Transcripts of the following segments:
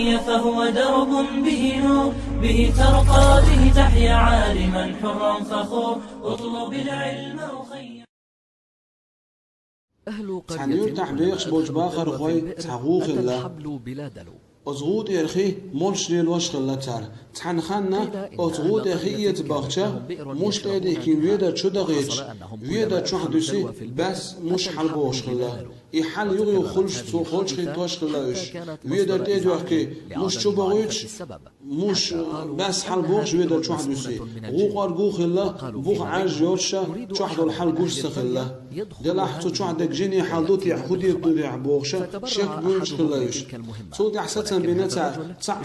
أخي فهو درب به نور، به ترقى به تحيا عالما حرا فخور. اطلب العلم أخي. أهل قرية تحبيخ بوج باخر خوي تحقوق الله أزغوط يرخي مولش ليل وشخلا تار تحن خاننا أزغوط يرخي يتباخشا مش تيدي كين ويدا شو دغيتش ويدا شو حدوسي بس مش حلبو وشخلا يحل يغي وخلش تو خلش خي توش خلاش ويدا تيدي وحكي مش شو بغيتش مش بس حلبوش ويدا شو حدوسي غوق أرجو خلا بوخ عاج يورشا شو حدو الحل جوش سخلا دلح تو شو عندك جيني حلدوت يحخدي بدو يعبوخشا شيخ بوش خلاش صوت يحسن بينتا تاع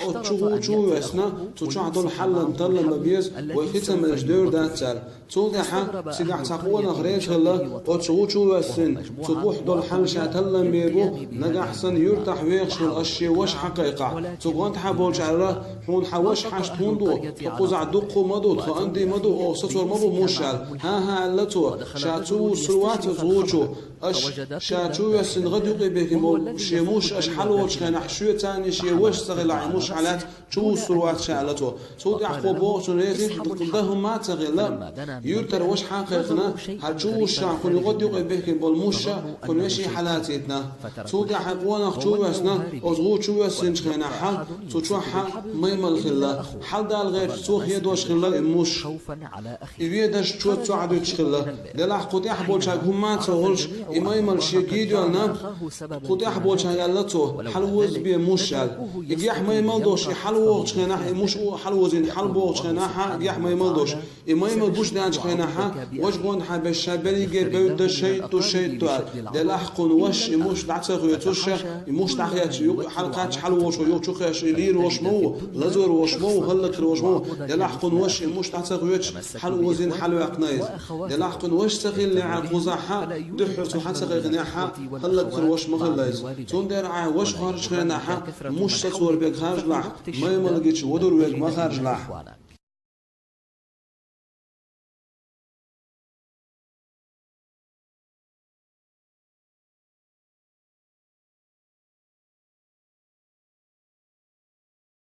تشو اسنا تشو عدول حل نطل مبيز ويخيت من الجدور داتال تو دحا سيدح تقونا غريش الله وتشو اسن تبوح دول حل شاتل ميبو نجا احسن يرتاح ويخش الاشي واش حقيقه تقوان تحبولش على حون حواش حاش توندو تقوز عدوق مدو عندي مدو او سطور مبو مشال ها لتو شاتو سروات زوجو اش شاتو يسن غدو بك مو شيموش اش حلوش كان حشوه ثاني شي واش تغلى عموش حالات شو سروات شالته صوت يحقبو شنيزي تقدهم ما تغلى يرتر واش حقيقنا هتشو الشع كل غدو بك بالموشا كل شي حالاتنا صوت يحقونا شو اسنا ازغو شو يسن كان حل شو حق ما يمل حل دال غير سوخ يدوش خلا مش يبيدش شو تعدو تشخلا دلا قد يحبول شاك هما تغلش إما يمل شي جيدونا قد يحبول شاك يلتو حلوز بي مشال يجيح ما يملدوش حلو تشخنا مش حلو زين حلبو تشخنا يجيح ما يملدوش إما يملدوش دان تشخنا واش غون حب الشابلي غير بود شيء تو شيء تو دلا حقن واش مش دعتو يتوش مش تحيات حلقات حلو شو يوتشو خاش يلير واش مو لازور واش مو هلك واش مو دلحقن واش مش تعتقويتش حلو زين حلو عقنايز دلحقن واش تغيل اللي عقوزاحا دحرتو حتى غناحا هلك واش مغلايز تندر واش خارج غناحا مش تصور بك خارج لاح ما يملقيتش ودور بك ما خارج لاح